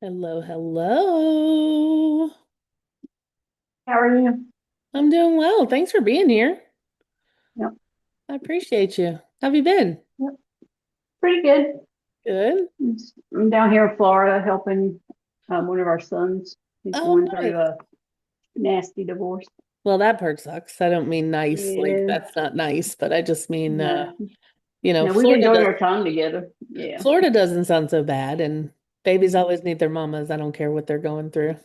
Hello, hello. How are you? I'm doing well. Thanks for being here. Yep, I appreciate you. How have you been? yep. Pretty good. Good. I'm down here in Florida helping one of our sons. He's Oh, going through nice. a nasty divorce. Well, that part sucks. I don't mean nice, like Yeah, that's not nice, but I just mean no, no, we've Florida enjoyed does our time together. Yeah, Florida doesn't sound so bad and babies always need their mamas. I don't care what they're going through.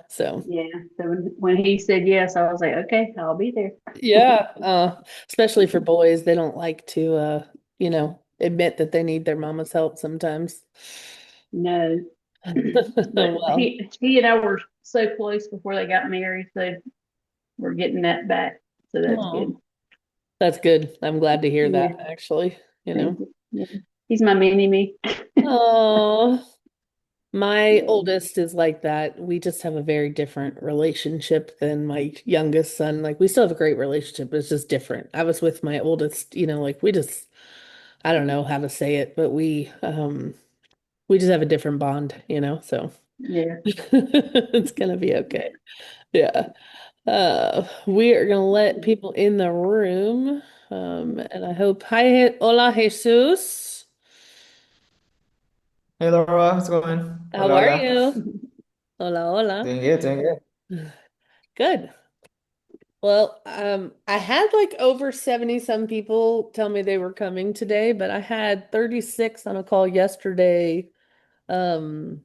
So yeah. So when he said yes, I was like, okay, I'll be there. yeah, especially for boys, they don't like to admit that they need their mama's help sometimes. No, but Well, he and I were so close before they got married, so we're getting that back. So that's oh. good. That's good. I'm glad to hear Yeah, that, actually, you know. thank you. Yeah, he's my mini me. Oh, my Yeah, oldest is like that. We just have a very different relationship than my youngest son. Like we still have a great relationship, but it's just different. I was with my oldest, like we just I don't know how to say it, but we just have a different bond. So yeah. it's gonna be okay. Yeah. We are gonna let people in the room. And I hope hola Jesus. Hey Laura, how's it going? How Hola, are hola. you? Hola, hola. Doing good, doing good. Good. Well, I had like over 70 some people tell me they were coming today, but I had 36 on a call yesterday. Um,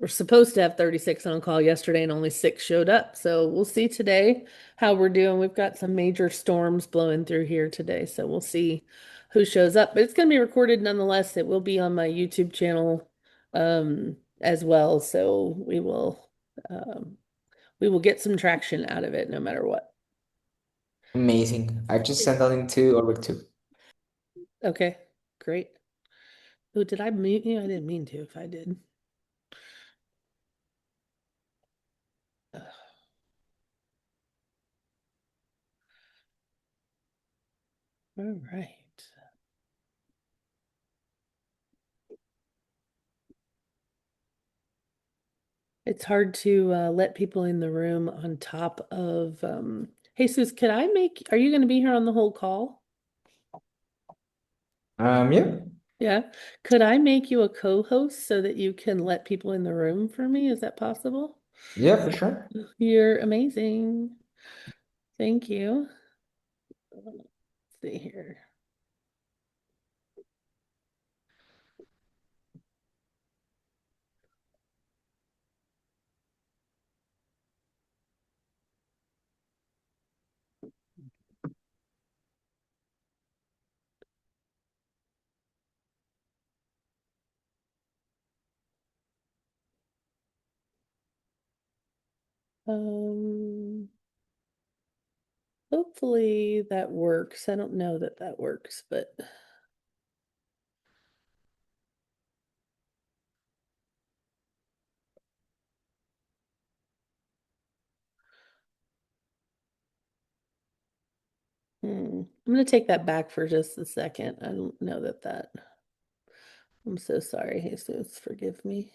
we're supposed to have 36 on a call yesterday and only six showed up. So we'll see today how we're doing. We've got some major storms blowing through here today, so we'll see who shows up. But it's going to be recorded nonetheless. It will be on my YouTube channel as well. So um, we will get some traction out of it no matter what. Amazing. I just sent a link to Ulric too. Okay, great. Oh, did I mute you? I didn't mean to if I did. Ugh, all right. It's hard to let people in the room on top of Jesus, are you going to be here on the whole call? Yeah, Yeah. Could I make you a co-host so that you can let people in the room for me? Is that possible? yeah, for sure. You're amazing. Thank you. Let's see here. Um, Hopefully that works. I don't know that that works, but I'm going to take that back for just a second. I don't know that. I'm so sorry, Jesus. Forgive me.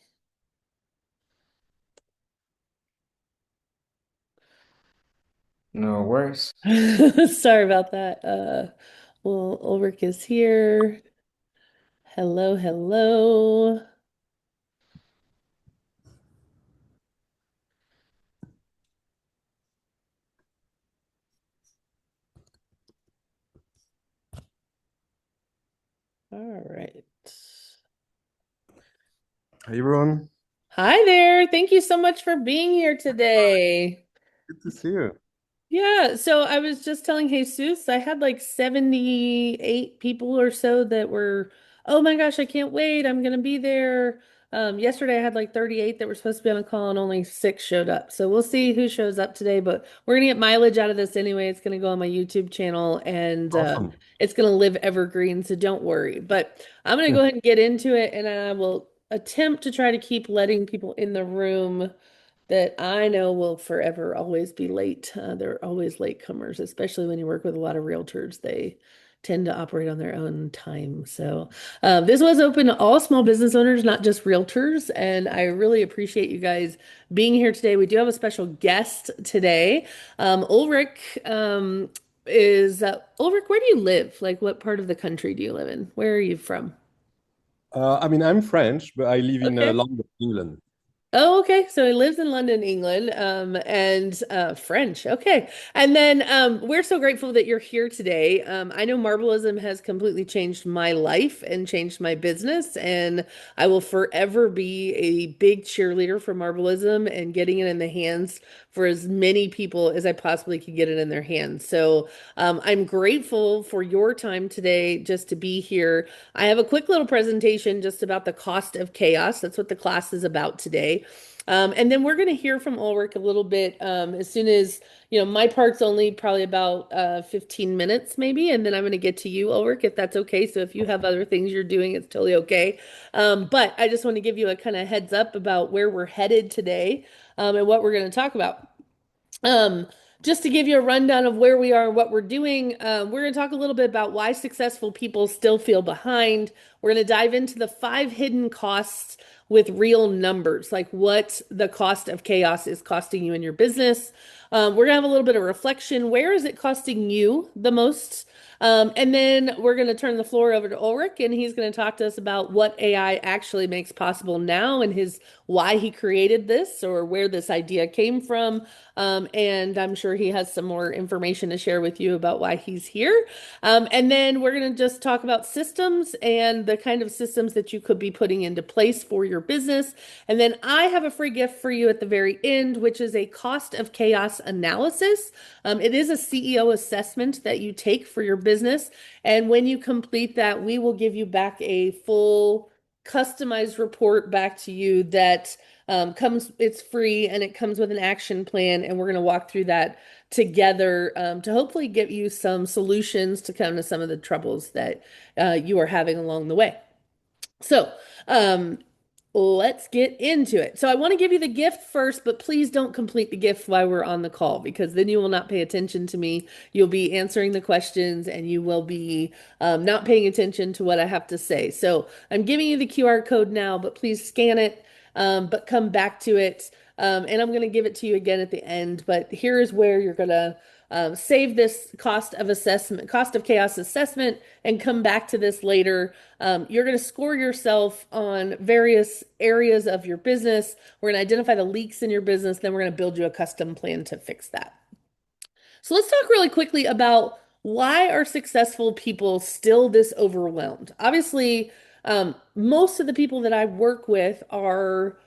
No worries. Sorry about that. Well, Ulrich is here. Hello, hello. All right. Hey everyone, Hi there. Thank you so much for being here today. good to see you. Yeah, so I was just telling Jesus, I had like 78 people or so that were, oh my gosh, I can't wait. I'm gonna be there. Yesterday I had like 38 that were supposed to be on a call and only six showed up. So we'll see who shows up today, but we're gonna get mileage out of this anyway. It's gonna go on my YouTube channel and Awesome. it's gonna live evergreen, so don't worry. But I'm gonna go ahead and get into it and I will attempt to try to keep letting people in the room that I know will forever always be late. They're always latecomers, especially when you work with a lot of realtors. They tend to operate on their own time. So this was open to all small business owners, not just realtors. And I really appreciate you guys being here today. We do have a special guest today. Ulric Ulric, where do you live? Like, what part of the country do you live in? Where are you from? I mean, I'm French, but I live in Okay. London, England. Oh, okay. So he lives in London, England, and French. Okay. And then we're so grateful that you're here today. I know Marblism has completely changed my life and changed my business, and I will forever be a big cheerleader for Marblism and getting it in the hands for as many people as I possibly could get it in their hands. So I'm grateful for your time today just to be here. I have a quick little presentation just about the cost of chaos. That's what the class is about today. And then we're going to hear from Ulrich a little bit as soon as, my part's only probably about 15 minutes maybe, and then I'm going to get to you, Ulrich, if that's okay. So if you have other things you're doing, it's totally okay. But I just want to give you a kind of heads up about where we're headed today and what we're going to talk about. Um, just to give you a rundown of where we are and what we're doing, we're going to talk a little bit about why successful people still feel behind. We're going to dive into the 5 hidden costs with real numbers, like what the cost of chaos is costing you in your business. We're going to have a little bit of reflection. Where is it costing you the most? And then we're going to turn the floor over to Ulrich, and he's going to talk to us about what AI actually makes possible now and his why he created this or where this idea came from. And I'm sure he has some more information to share with you about why he's here. And then we're going to just talk about systems and the kind of systems that you could be putting into place for your business. And then I have a free gift for you at the very end, which is a cost of chaos analysis. It is a CEO assessment that you take for your business. And when you complete that, we will give you back a full customized report back to you that it's free and it comes with an action plan. And we're going to walk through that together to hopefully get you some solutions to kind of some of the troubles that you are having along the way. So, let's get into it. So I want to give you the gift first, but please don't complete the gift while we're on the call because then you will not pay attention to me. You'll be answering the questions and you will be not paying attention to what I have to say. So I'm giving you the QR code now, but please scan it, but come back to it. And I'm going to give it to you again at the end, but here is where you're going to save this cost of chaos assessment, and come back to this later. You're going to score yourself on various areas of your business. We're going to identify the leaks in your business. Then we're going to build you a custom plan to fix that. So let's talk really quickly about why are successful people still this overwhelmed? Obviously, most of the people that I work with are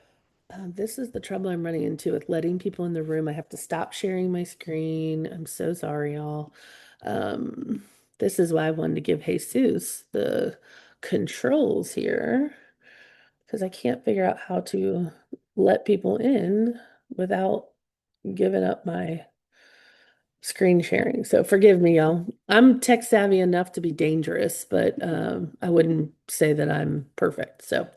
this is the trouble I'm running into with letting people in the room. I have to stop sharing my screen. I'm so sorry, y'all. Um, this is why I wanted to give Jesus the controls here because I can't figure out how to let people in without giving up my screen sharing. So forgive me, y'all. I'm tech savvy enough to be dangerous, but I wouldn't say that I'm perfect. So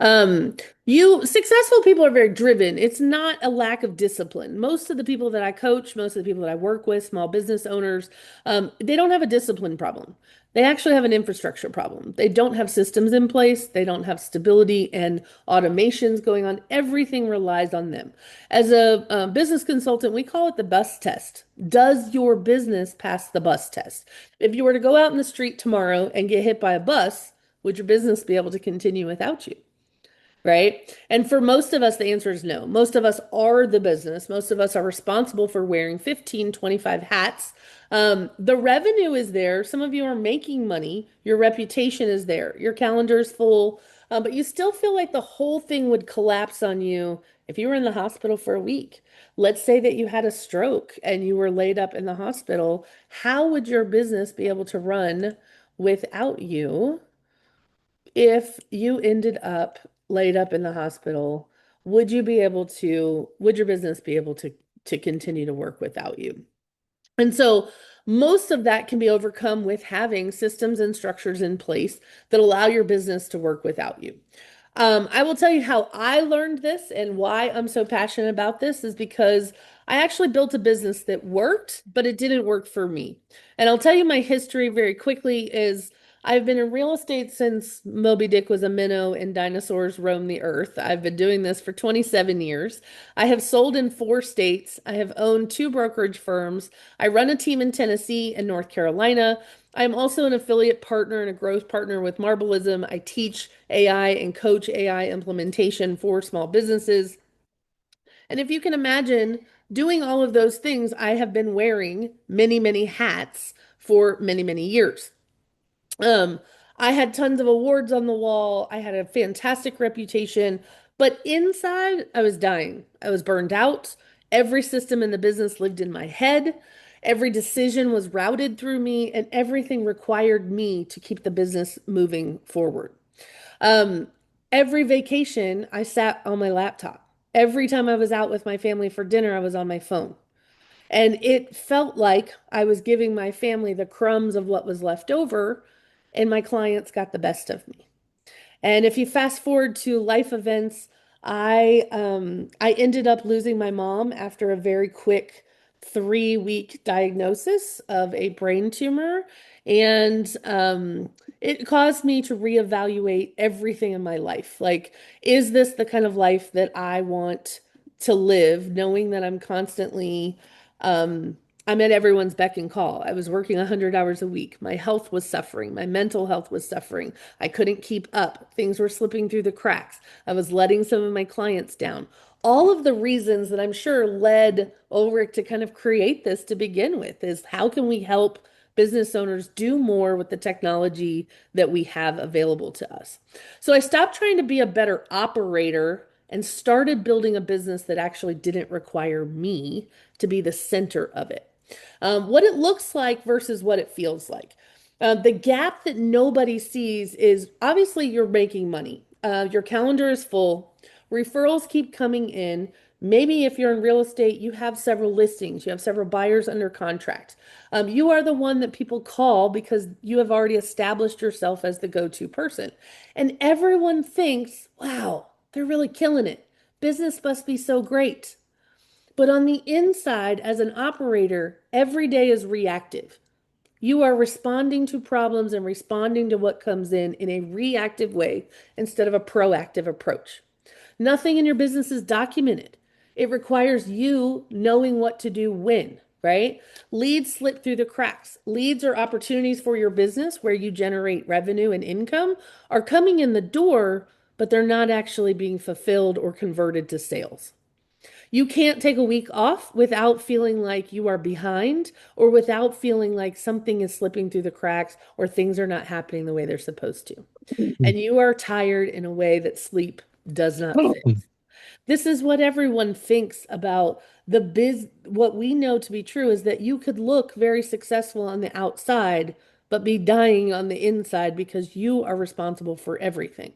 um, you successful people are very driven. It's not a lack of discipline. Most of the people that I coach, most of the people that I work with, small business owners, they don't have a discipline problem. They actually have an infrastructure problem. They don't have systems in place. They don't have stability and automations going on. Everything relies on them. As a business consultant, we call it the bus test. Does your business pass the bus test? If you were to go out in the street tomorrow and get hit by a bus, would your business be able to continue without you? Right? And for most of us, the answer is no. Most of us are the business. Most of us are responsible for wearing 15, 25 hats. The revenue is there. Some of you are making money. Your reputation is there. Your calendar is full. But you still feel like the whole thing would collapse on you if you were in the hospital for a week. Let's say that you had a stroke and you were laid up in the hospital. How would your business be able to run without you? If you ended up laid up in the hospital, would your business be able to continue to work without you? And so most of that can be overcome with having systems and structures in place that allow your business to work without you. I will tell you how I learned this and why I'm so passionate about this is because I actually built a business that worked, but it didn't work for me. And I'll tell you my history very quickly is I've been in real estate since Moby Dick was a minnow and dinosaurs roamed the earth. I've been doing this for 27 years. I have sold in 4 states. I have owned 2 brokerage firms. I run a team in Tennessee and North Carolina. I'm also an affiliate partner and a growth partner with Marblism. I teach AI and coach AI implementation for small businesses. And if you can imagine doing all of those things, I have been wearing many, many hats for many, many years. Um, I had tons of awards on the wall. I had a fantastic reputation, but inside I was dying. I was burned out. Every system in the business lived in my head. Every decision was routed through me, and everything required me to keep the business moving forward. Um, every vacation, I sat on my laptop. Every time I was out with my family for dinner, I was on my phone. And it felt like I was giving my family the crumbs of what was left over, and my clients got the best of me. And if you fast forward to life events, I ended up losing my mom after a very quick 3-week diagnosis of a brain tumor. And it caused me to reevaluate everything in my life. Like, is this the kind of life that I want to live, knowing that I'm constantly um I'm at everyone's beck and call. I was working 100 hours a week. My health was suffering. My mental health was suffering. I couldn't keep up. Things were slipping through the cracks. I was letting some of my clients down. All of the reasons that I'm sure led Ulrich to kind of create this to begin with is how can we help business owners do more with the technology that we have available to us? So I stopped trying to be a better operator and started building a business that actually didn't require me to be the center of it. What it looks like versus what it feels like. The gap that nobody sees is obviously you're making money. Your calendar is full. Referrals keep coming in. Maybe if you're in real estate, you have several listings, you have several buyers under contract. You are the one that people call because you have already established yourself as the go-to person. And everyone thinks, wow, they're really killing it. Business must be so great. But on the inside, as an operator, every day is reactive. You are responding to problems and responding to what comes in a reactive way instead of a proactive approach. Nothing in your business is documented. It requires you knowing what to do when, right? Leads slip through the cracks. Leads or opportunities for your business where you generate revenue and income are coming in the door, but they're not actually being fulfilled or converted to sales. You can't take a week off without feeling like you are behind or without feeling like something is slipping through the cracks or things are not happening the way they're supposed to. And you are tired in a way that sleep does not fit. This is what everyone thinks about what we know to be true is that you could look very successful on the outside, but be dying on the inside because you are responsible for everything.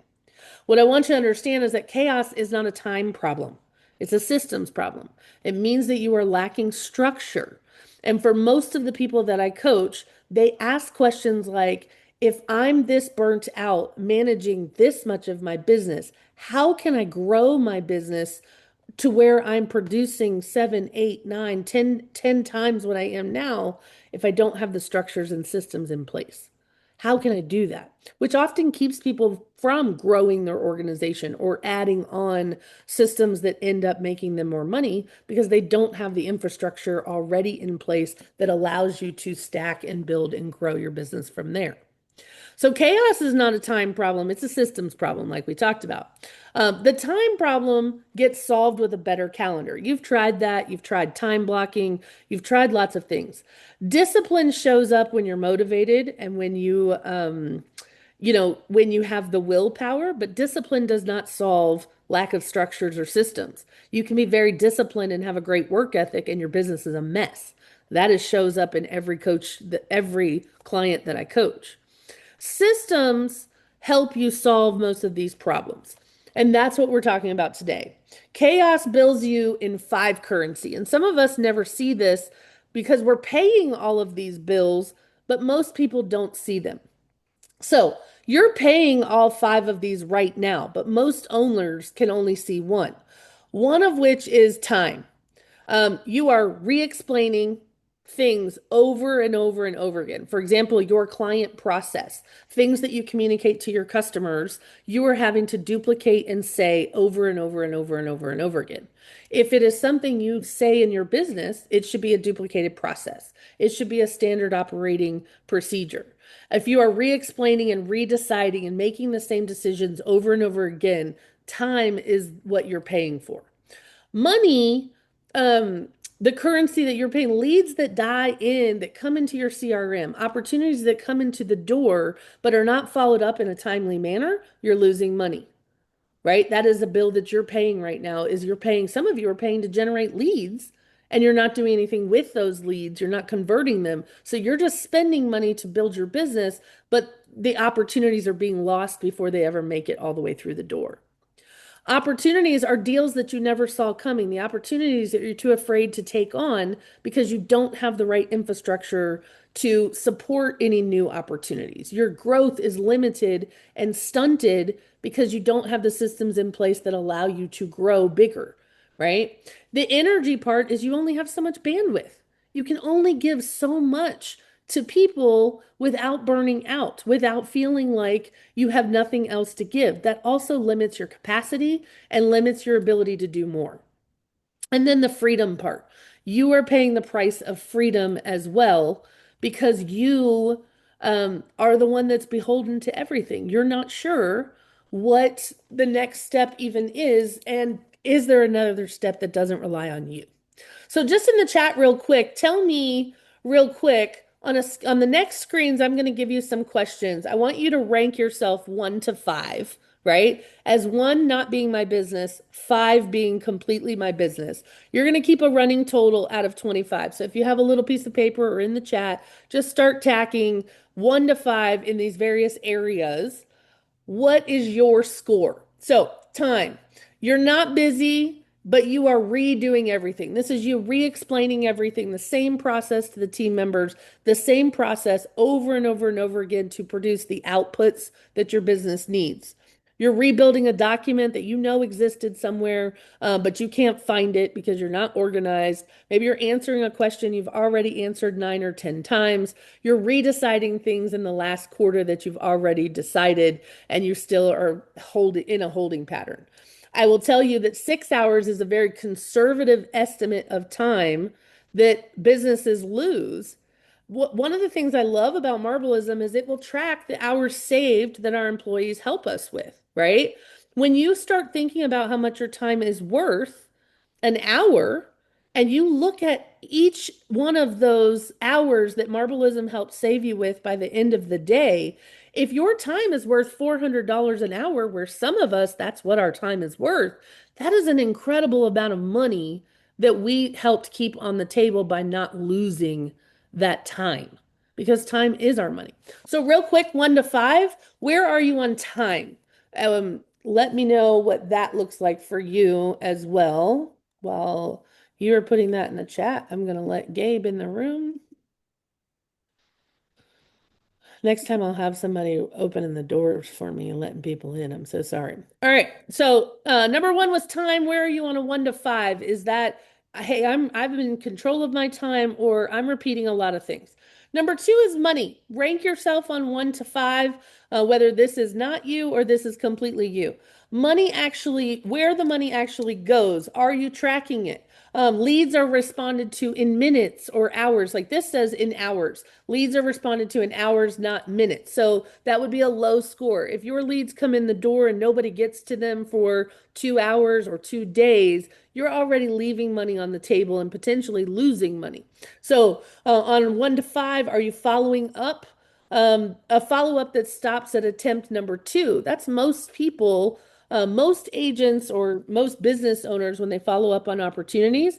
What I want you to understand is that chaos is not a time problem. It's a systems problem. It means that you are lacking structure. And for most of the people that I coach, they ask questions like, if I'm this burnt out managing this much of my business, how can I grow my business to where I'm producing 7, 8, 9, 10 times what I am now if I don't have the structures and systems in place? How can I do that? Which often keeps people from growing their organization or adding on systems that end up making them more money because they don't have the infrastructure already in place that allows you to stack and build and grow your business from there. So chaos is not a time problem, it's a systems problem, like we talked about. The time problem gets solved with a better calendar. You've tried that, you've tried time blocking, you've tried lots of things. Discipline shows up when you're motivated and when you have the willpower, but discipline does not solve lack of structures or systems. You can be very disciplined and have a great work ethic, and your business is a mess. That is shows up in every client that I coach. Systems help you solve most of these problems. And that's what we're talking about today. Chaos bills you in five currency. And some of us never see this because we're paying all of these bills, but most people don't see them. So you're paying all five of these right now, but most owners can only see one. One of which is time. You are re-explaining things over and over and over again. For example, your client process, things that you communicate to your customers, you are having to duplicate and say over and over and over and over and over again. If it is something you say in your business, it should be a duplicated process. It should be a standard operating procedure. If you are re-explaining and redeciding and making the same decisions over and over again, time is what you're paying for. Money, the currency that you're paying, leads that die in, that come into your CRM, opportunities that come into the door, but are not followed up in a timely manner, you're losing money, right? That is a bill that you're paying right now, is you're paying, some of you are paying to generate leads and you're not doing anything with those leads. You're not converting them. So you're just spending money to build your business, but the opportunities are being lost before they ever make it all the way through the door. Opportunities are deals that you never saw coming, the opportunities that you're too afraid to take on because you don't have the right infrastructure to support any new opportunities. Your growth is limited and stunted because you don't have the systems in place that allow you to grow bigger, right? The energy part is you only have so much bandwidth. You can only give so much to people without burning out, without feeling like you have nothing else to give. That also limits your capacity and limits your ability to do more. And then the freedom part. You are paying the price of freedom as well because you are the one that's beholden to everything. You're not sure what the next step even is, and is there another step that doesn't rely on you? So just in the chat real quick, tell me real quick on the next screens, I'm going to give you some questions. I want you to rank yourself 1 to 5, right? As 1 not being my business, 5 being completely my business. You're going to keep a running total out of 25. So if you have a little piece of paper or in the chat, just start tacking 1 to 5 in these various areas. What is your score? So, time. You're not busy, but you are redoing everything. This is you re-explaining everything, the same process to the team members, the same process over and over and over again to produce the outputs that your business needs. You're rebuilding a document that you know existed somewhere, but you can't find it because you're not organized. Maybe you're answering a question you've already answered 9 or 10 times. You're redeciding things in the last quarter that you've already decided, and you still are in a holding pattern. I will tell you that 6 hours is a very conservative estimate of time that businesses lose. One of the things I love about Marblism is it will track the hours saved that our employees help us with, right? When you start thinking about how much your time is worth an hour, and you look at each one of those hours that Marblism helps save you with by the end of the day, if your time is worth $400 an hour, where some of us, that's what our time is worth, that is an incredible amount of money that we helped keep on the table by not losing that time, because time is our money. So real quick, 1 to 5, where are you on time? Let me know what that looks like for you as well. While you are putting that in the chat, I'm going to let Gabe in the room. Next time I'll have somebody opening the doors for me and letting people in. I'm so sorry. All right. So number 1 was time. Where are you on a 1 to 5? Is that, hey, I've been in control of my time, or I'm repeating a lot of things. Number 2 is money. Rank yourself on 1 to 5, whether this is not you or this is completely you. Money actually, where the money actually goes, are you tracking it? Leads are responded to in minutes or hours. Like this says in hours. Leads are responded to in hours, not minutes. So that would be a low score. If your leads come in the door and nobody gets to them for 2 hours or 2 days, you're already leaving money on the table and potentially losing money. So on 1 to 5, are you following up? A follow-up that stops at attempt number 2. That's most people. Most agents or most business owners, when they follow up on opportunities,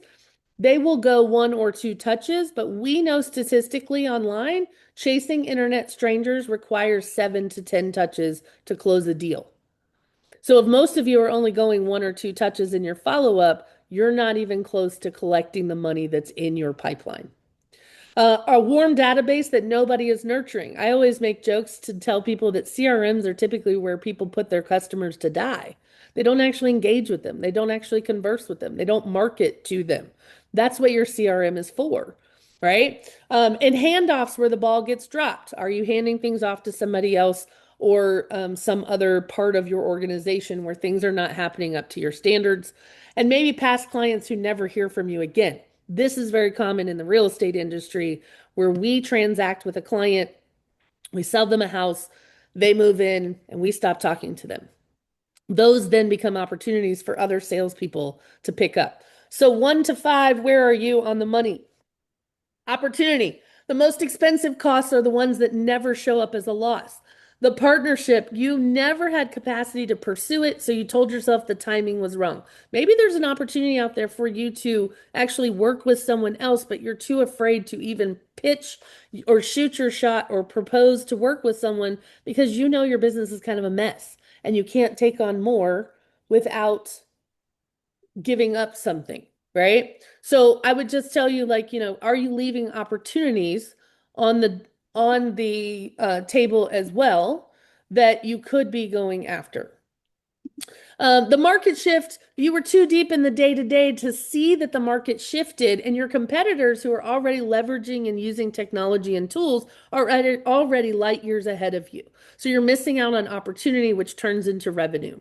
they will go 1 or 2 touches, but we know statistically online, chasing internet strangers requires 7 to 10 touches to close a deal. So if most of you are only going 1 or 2 touches in your follow-up, you're not even close to collecting the money that's in your pipeline. A warm database that nobody is nurturing. I always make jokes to tell people that CRMs are typically where people put their customers to die. They don't actually engage with them. They don't actually converse with them. They don't market to them. That's what your CRM is for, right? And handoffs where the ball gets dropped. Are you handing things off to somebody else or some other part of your organization where things are not happening up to your standards? And maybe past clients who never hear from you again. This is very common in the real estate industry where we transact with a client, we sell them a house, they move in, and we stop talking to them. Those then become opportunities for other salespeople to pick up. So 1 to 5, where are you on the money? Opportunity. The most expensive costs are the ones that never show up as a loss. The partnership, you never had capacity to pursue it, so you told yourself the timing was wrong. Maybe there's an opportunity out there for you to actually work with someone else, but you're too afraid to even pitch or shoot your shot or propose to work with someone because you know your business is kind of a mess and you can't take on more without giving up something, right? So I would just tell you, like, are you leaving opportunities on the table as well that you could be going after? The market shift, you were too deep in the day to day to see that the market shifted, and your competitors who are already leveraging and using technology and tools are already light years ahead of you. So you're missing out on opportunity, which turns into revenue.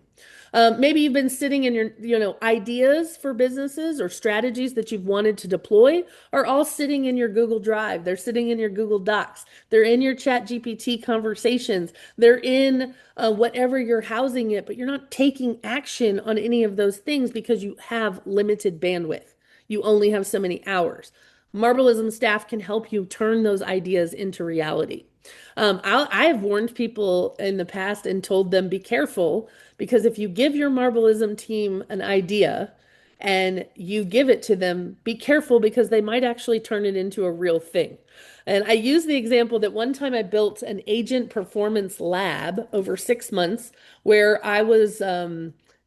Maybe you've been sitting in your ideas for businesses or strategies that you've wanted to deploy are all sitting in your Google Drive. They're sitting in your Google Docs. They're in your Chat GPT conversations. They're in whatever you're housing it, but you're not taking action on any of those things because you have limited bandwidth. You only have so many hours. Marblism staff can help you turn those ideas into reality. I have warned people in the past and told them, be careful, because if you give your Marblism team an idea and you give it to them, be careful because they might actually turn it into a real thing. And I use the example that one time I built an agent performance lab over 6 months where I was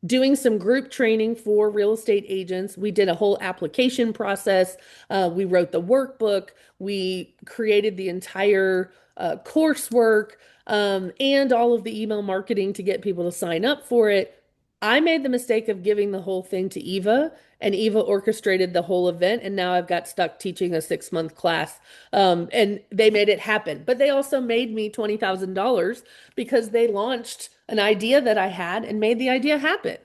doing some group training for real estate agents. We did a whole application process. We wrote the workbook. We created the entire coursework and all of the email marketing to get people to sign up for it. I made the mistake of giving the whole thing to Eva, and Eva orchestrated the whole event. And now I've got stuck teaching a 6 month class. And they made it happen. But they also made me $20,000 because they launched an idea that I had and made the idea happen.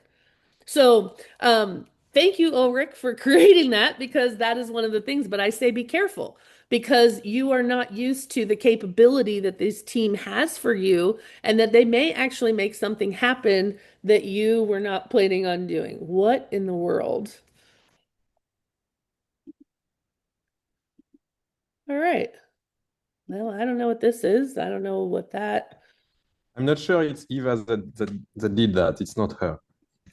So, thank you, Ulrich, for creating that because that is one of the things. But I say be careful because you are not used to the capability that this team has for you and that they may actually make something happen that you were not planning on doing. What in the world? All right. Well, I don't know what this is. I don't know what that. I'm not sure it's Eva that did that. It's not her.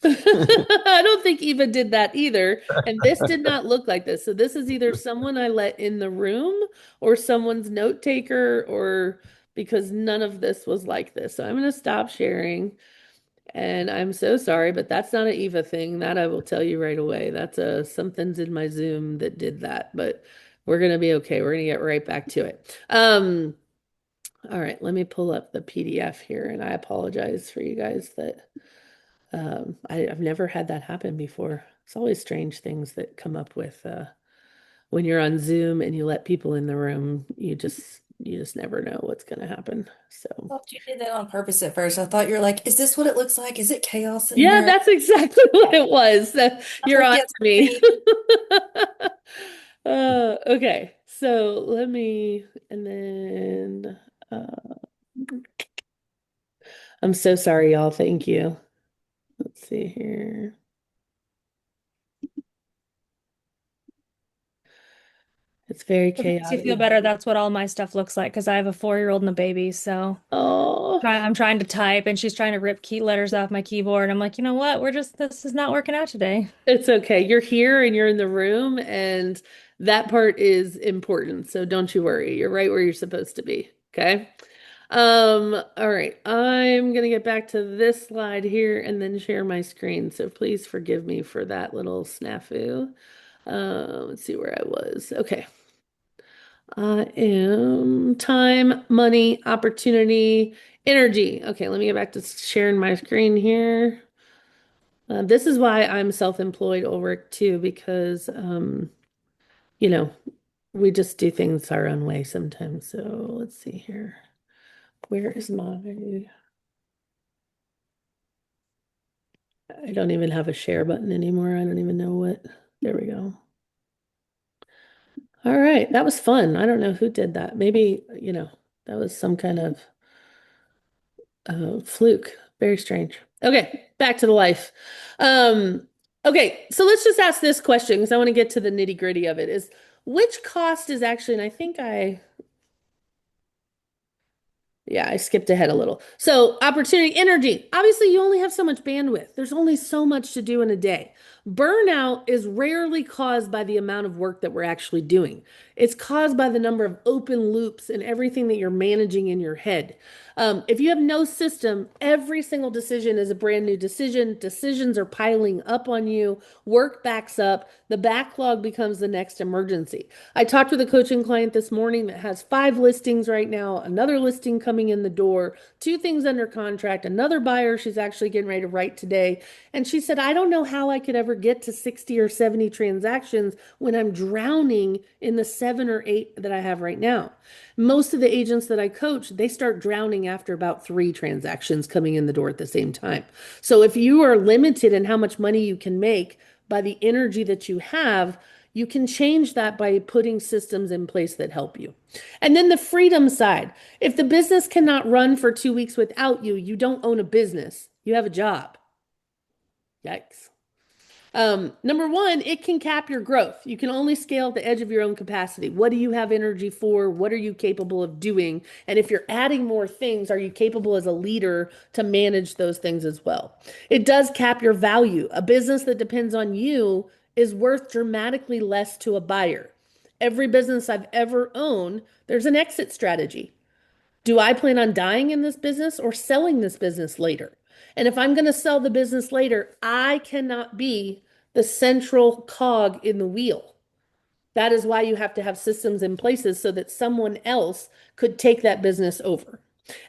I don't think Eva did that either. And this did not look like this. So this is either someone I let in the room or someone's note taker or because none of this was like this. So I'm going to stop sharing. And I'm so sorry, but that's not an Eva thing. That I will tell you right away. That's something's in my Zoom that did that, but we're going to be okay. We're going to get right back to it. All right, let me pull up the PDF here and I apologize for you guys that I've never had that happen before. It's always strange things that come up with when you're on Zoom and you let people in the room. You just never know what's going to happen. So Thought you did that on purpose at first. I thought you were like, is this what it looks like? Is it chaos in yeah, here? that's exactly what it was. You're Like, on yes, to me. me. Okay, so let me, and then I'm so sorry, y'all. Thank you. Let's see here. It's very If it makes you chaotic. feel better, that's what all my stuff looks like because I have a 4-year-old and a baby. So Oh. I'm trying to type and she's trying to rip key letters off my keyboard. I'm like, you know what? This is not working out today. It's okay. You're here and you're in the room, and that part is important. So don't you worry. You're right where you're supposed to be. Okay. All right. I'm gonna get back to this slide here and then share my screen. So please forgive me for that little snafu. Let's see where I was. Okay. I am time, money, opportunity, energy. Okay, let me get back to sharing my screen here. This is why I'm self-employed over too, because you know, we just do things our own way sometimes. So let's see here. Where is my I don't even have a share button anymore. I don't even know what. There we go. All right, that was fun. I don't know who did that. Maybe, that was some kind of fluke. Very strange. Okay, back to the life. Um, okay, so let's just ask this question because I want to get to the nitty-gritty of it. Is which cost is actually, and I think yeah, I skipped ahead a little. So, opportunity, energy. Obviously, you only have so much bandwidth. There's only so much to do in a day. Burnout is rarely caused by the amount of work that we're actually doing. It's caused by the number of open loops and everything that you're managing in your head. If you have no system, every single decision is a brand new decision. Decisions are piling up on you. Work backs up. The backlog becomes the next emergency. I talked with a coaching client this morning that has 5 listings right now, another listing coming in the door, 2 things under contract, another buyer she's actually getting ready to write today. And she said, I don't know how I could ever get to 60 or 70 transactions when I'm drowning in the 7 or 8 that I have right now. Most of the agents that I coach, they start drowning after about 3 transactions coming in the door at the same time. So if you are limited in how much money you can make by the energy that you have, you can change that by putting systems in place that help you. And then the freedom side. If the business cannot run for 2 weeks without you, you don't own a business. You have a job. Yikes. Number one, it can cap your growth. You can only scale at the edge of your own capacity. What do you have energy for? What are you capable of doing? And if you're adding more things, are you capable as a leader to manage those things as well? It does cap your value. A business that depends on you is worth dramatically less to a buyer. Every business I've ever owned, there's an exit strategy. Do I plan on dying in this business or selling this business later? And if I'm going to sell the business later, I cannot be the central cog in the wheel. That is why you have to have systems in places so that someone else could take that business over.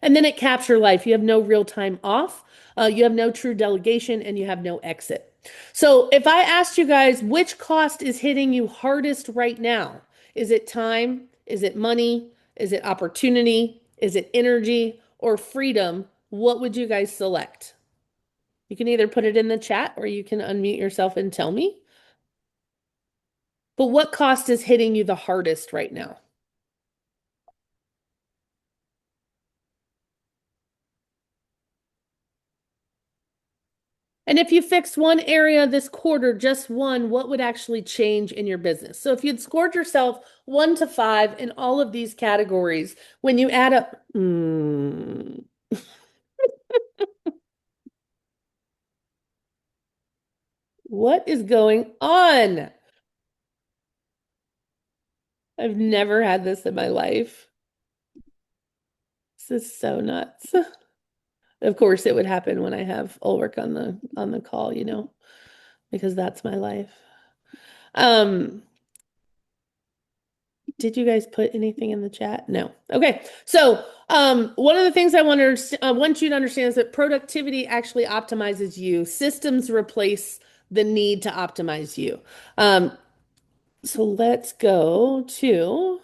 And then it caps your life. You have no real time off, you have no true delegation, and you have no exit. So if I asked you guys which cost is hitting you hardest right now, is it time? Is it money? Is it opportunity? Is it energy or freedom? What would you guys select? You can either put it in the chat or you can unmute yourself and tell me. But what cost is hitting you the hardest right now? And if you fix one area this quarter, just one, what would actually change in your business? So if you'd scored yourself 1 to 5 in all of these categories, when you add up, what is going on? I've never had this in my life. This is so nuts. Of course, it would happen when I have Ulrich on the call, because that's my life. Did you guys put anything in the chat? No. Okay. So, one of the things I want you to understand is that productivity actually optimizes you. Systems replace the need to optimize you. So let's go to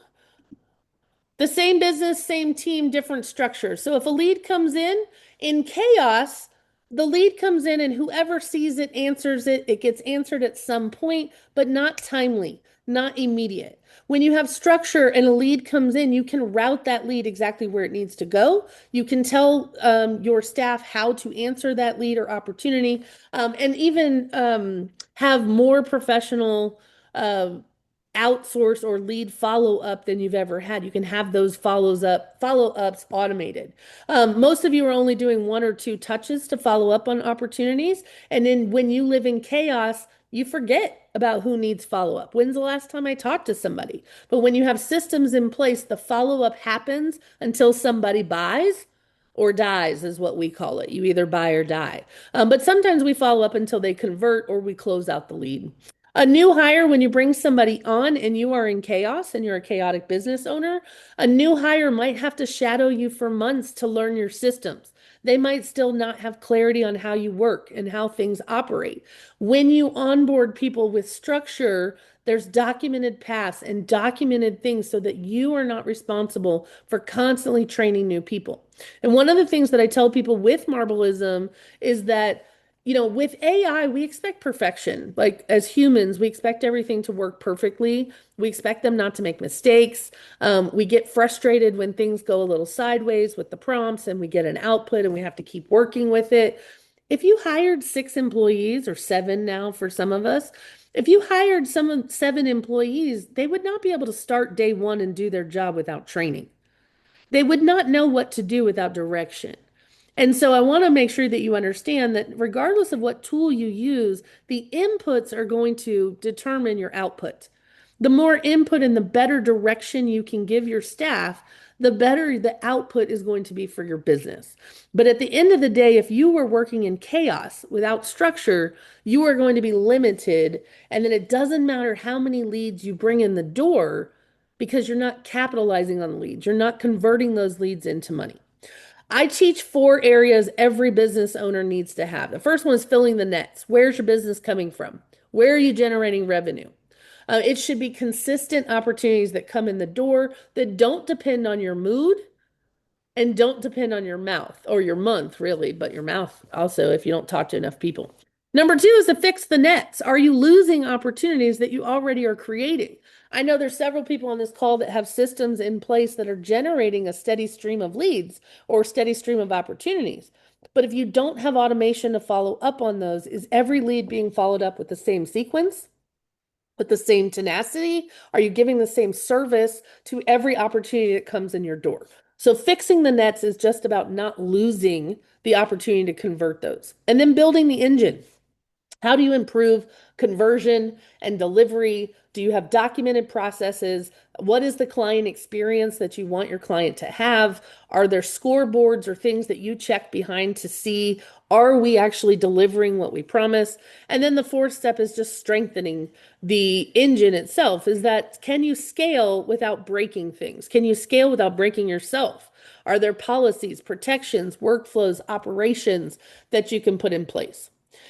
the same business, same team, different structure. So if a lead comes in chaos, the lead comes in and whoever sees it answers it. It gets answered at some point, but not timely, not immediate. When you have structure and a lead comes in, you can route that lead exactly where it needs to go. You can tell your staff how to answer that lead or opportunity, and even have more professional uh, outsource or lead follow up than you've ever had. You can have those follow ups automated. Most of you are only doing 1 or 2 touches to follow up on opportunities. And then when you live in chaos, you forget about who needs follow up. When's the last time I talked to somebody? But when you have systems in place, the follow up happens until somebody buys or dies, is what we call it. You either buy or die. But sometimes we follow up until they convert or we close out the lead. A new hire, when you bring somebody on and you are in chaos and you're a chaotic business owner, a new hire might have to shadow you for months to learn your systems. They might still not have clarity on how you work and how things operate. When you onboard people with structure, there's documented paths and documented things so that you are not responsible for constantly training new people. And one of the things that I tell people with Marblism is that with AI, we expect perfection. Like as humans, we expect everything to work perfectly. We expect them not to make mistakes. We get frustrated when things go a little sideways with the prompts and we get an output and we have to keep working with it. If you hired 6 employees or 7 now for some of us, if you hired 7 employees, they would not be able to start day one and do their job without training. They would not know what to do without direction. And so I want to make sure that you understand that regardless of what tool you use, the inputs are going to determine your output. The more input and the better direction you can give your staff, the better the output is going to be for your business. But at the end of the day, if you were working in chaos without structure, you are going to be limited. And then it doesn't matter how many leads you bring in the door because you're not capitalizing on the leads. You're not converting those leads into money. I teach 4 areas every business owner needs to have. The first one is filling the nets. Where's your business coming from? Where are you generating revenue? It should be consistent opportunities that come in the door that don't depend on your mood and don't depend on your mouth or your month, really, but your mouth also if you don't talk to enough people. Number 2 is to fix the nets. Are you losing opportunities that you already are creating? I know there's several people on this call that have systems in place that are generating a steady stream of leads or steady stream of opportunities. But if you don't have automation to follow up on those, is every lead being followed up with the same sequence? With the same tenacity? Are you giving the same service to every opportunity that comes in your door? So fixing the nets is just about not losing the opportunity to convert those. And then building the engine. How do you improve conversion and delivery? Do you have documented processes? What is the client experience that you want your client to have? Are there scoreboards or things that you check behind to see, are we actually delivering what we promise? And then the 4th step is just strengthening the engine itself. Is that, can you scale without breaking things? Can you scale without breaking yourself? Are there policies, protections, workflows, operations that you can put in place?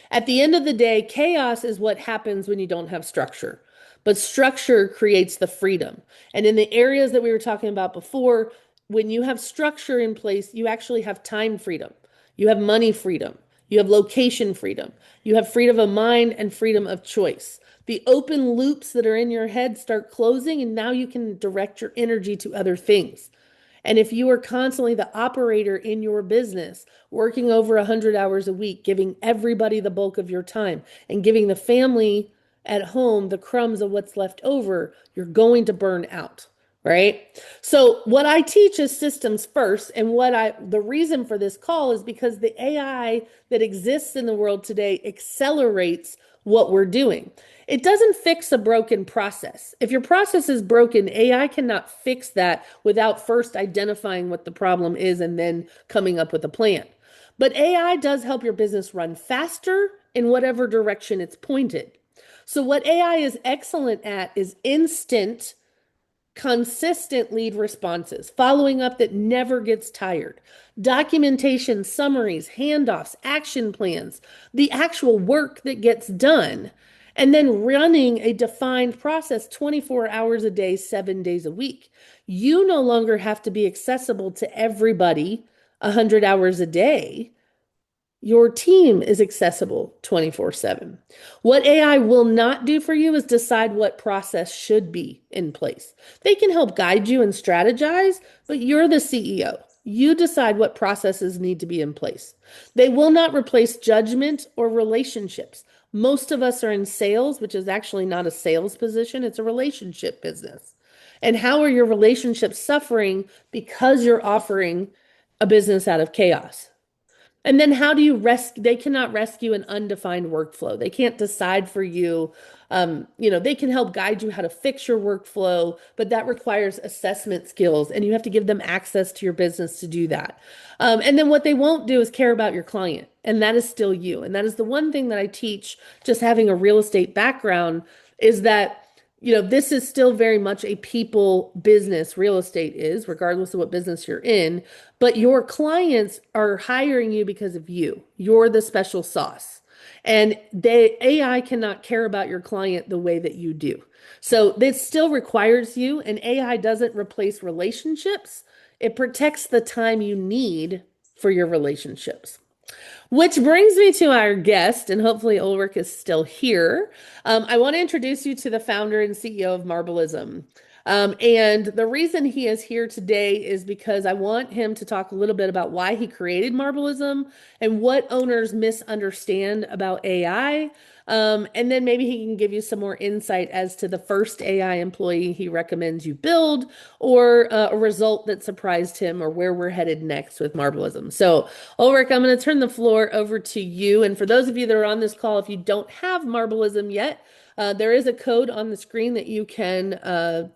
At the end of the day, chaos is what happens when you don't have structure. But structure creates the freedom. And in the areas that we were talking about before, when you have structure in place, you actually have time freedom. You have money freedom. You have location freedom. You have freedom of mind and freedom of choice. The open loops that are in your head start closing, and now you can direct your energy to other things. And if you are constantly the operator in your business, working over 100 hours a week, giving everybody the bulk of your time and giving the family at home the crumbs of what's left over, you're going to burn out, right? So what I teach is systems first. And the reason for this call is because the AI that exists in the world today accelerates what we're doing. It doesn't fix a broken process. If your process is broken, AI cannot fix that without first identifying what the problem is and then coming up with a plan. But AI does help your business run faster in whatever direction it's pointed. So what AI is excellent at is instant, consistent lead responses, following up that never gets tired, documentation, summaries, handoffs, action plans, the actual work that gets done, and then running a defined process 24 hours a day, 7 days a week. You no longer have to be accessible to everybody 100 hours a day. Your team is accessible 24/7. What AI will not do for you is decide what process should be in place. They can help guide you and strategize, but you're the CEO. You decide what processes need to be in place. They will not replace judgment or relationships. Most of us are in sales, which is actually not a sales position, it's a relationship business. And how are your relationships suffering because you're offering a business out of chaos? And then how do you rescue? They cannot rescue an undefined workflow. They can't decide for you. They can help guide you how to fix your workflow, but that requires assessment skills, and you have to give them access to your business to do that. And then what they won't do is care about your client, and that is still you. And that is the one thing that I teach, just having a real estate background, is that this is still very much a people business, real estate is, regardless of what business you're in. But your clients are hiring you because of you. You're the special sauce. And AI cannot care about your client the way that you do. So it still requires you, and AI doesn't replace relationships. It protects the time you need for your relationships. Which brings me to our guest, and hopefully Ulrich is still here. I want to introduce you to the founder and CEO of Marblism. And the reason he is here today is because I want him to talk a little bit about why he created Marblism and what owners misunderstand about AI. And then maybe he can give you some more insight as to the first AI employee he recommends you build, or a result that surprised him, or where we're headed next with Marblism. So, Ulrich, I'm going to turn the floor over to you. And for those of you that are on this call, if you don't have Marblism yet, there is a code on the screen that you can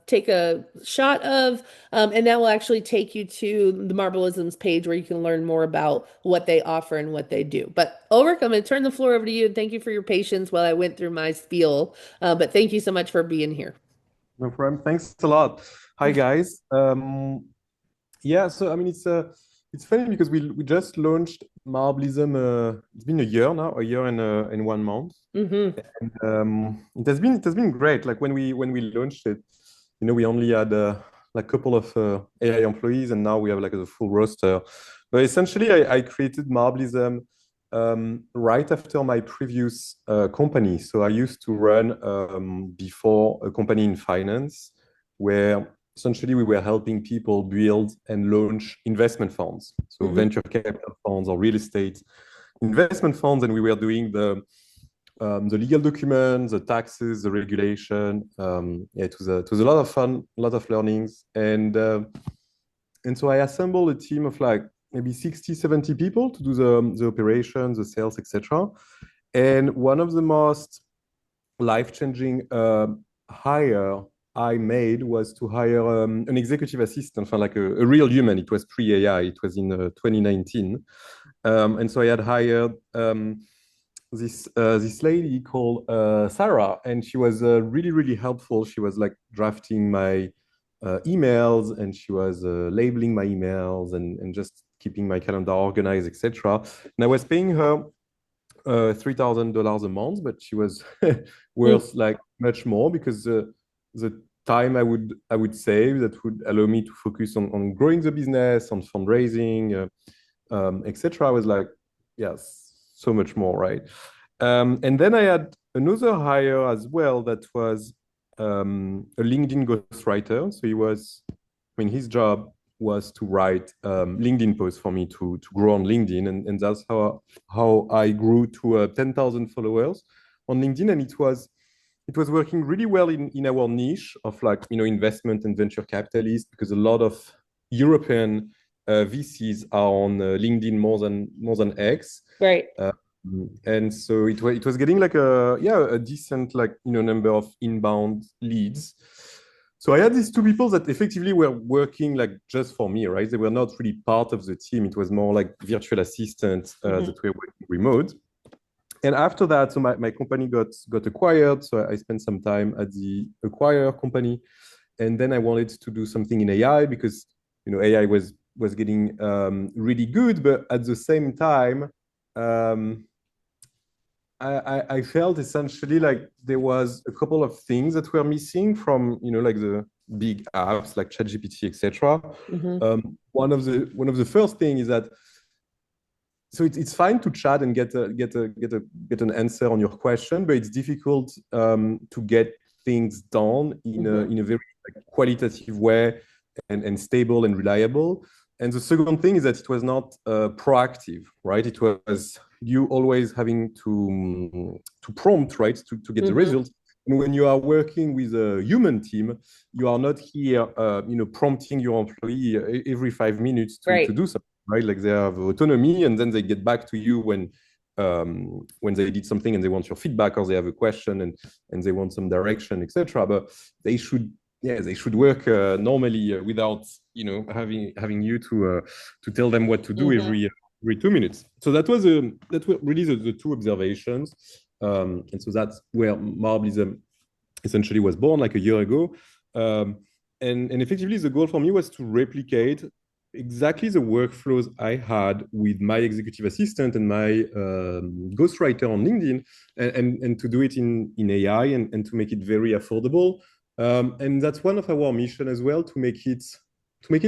take a shot of, and that will actually take you to the Marblism's page where you can learn more about what they offer and what they do. But Ulrich, I'm going to turn the floor over to you. And thank you for your patience while I went through my spiel. But thank you so much for being here. No problem. Thanks a lot. Hi guys. Yeah, so I mean it's funny because we just launched Marblism. It's been a year now, a year and 1 month. Mm-hmm. And it has been great. Like when we launched it, we only had like a couple of AI employees, and now we have like a full roster. But essentially, I created Marblism right after my previous company. So I used to run before a company in finance where essentially we were helping people build and launch investment funds, so venture capital funds or real estate investment funds, and we were doing the legal documents, the taxes, the regulation. It was a lot of fun, a lot of learnings, and so I assembled a team of like maybe 60, 70 people to do the operations, the sales, etc. And one of the most life-changing hire I made was to hire an executive assistant, like a real human. It was pre-AI. It was in 2019, and so I had hired this lady called Sarah, and she was really, really helpful. She was like drafting my emails, and she was labeling my emails, and just keeping my calendar organized, etc. And I was paying her $3,000 a month, but she was worth like much more, because the time I would save that would allow me to focus on growing the business, on fundraising, etc. I was like, yes, so much more, right? And then I had another hire as well that was a LinkedIn ghostwriter. So his job was to write LinkedIn posts for me to grow on LinkedIn, and that's how I grew to 10,000 followers on LinkedIn, and it was working really well in our niche of like investment and venture capitalists, because a lot of European VCs are on LinkedIn more than X, Right. and so it was getting like a decent number of inbound leads. So I had these two people that effectively were working like just for me, right? They were not really part of the team. It was more like virtual assistants that were working remote. And after that, so my company got acquired. So I spent some time at the acquire company, and then I wanted to do something in AI, because AI was getting really good, but at the same time, I felt essentially like there was a couple of things that were missing from like the big apps like ChatGPT, etc. One of the first thing is that, so it's fine to chat and get an answer on your question, but it's difficult to get things done in a very qualitative way and stable and reliable. And the second thing is that it was not proactive, right? It was you always having to prompt, right, to get the results. And when you are working with a human team, you are not here, prompting your employee every 5 minutes to do something, right? Like they have autonomy, and then they get back to you when they did something and they want your feedback, or they have a question and they want some direction, etc. But they should, yeah, they should work normally without, you know, having you to tell them what to do every 2 minutes. So that was really the two observations, and so that's where Marblism essentially was born like a year ago. And effectively, the goal for me was to replicate exactly the workflows I had with my executive assistant and my ghostwriter on LinkedIn, and to do it in AI and to make it very affordable. And that's one of our mission as well, to make it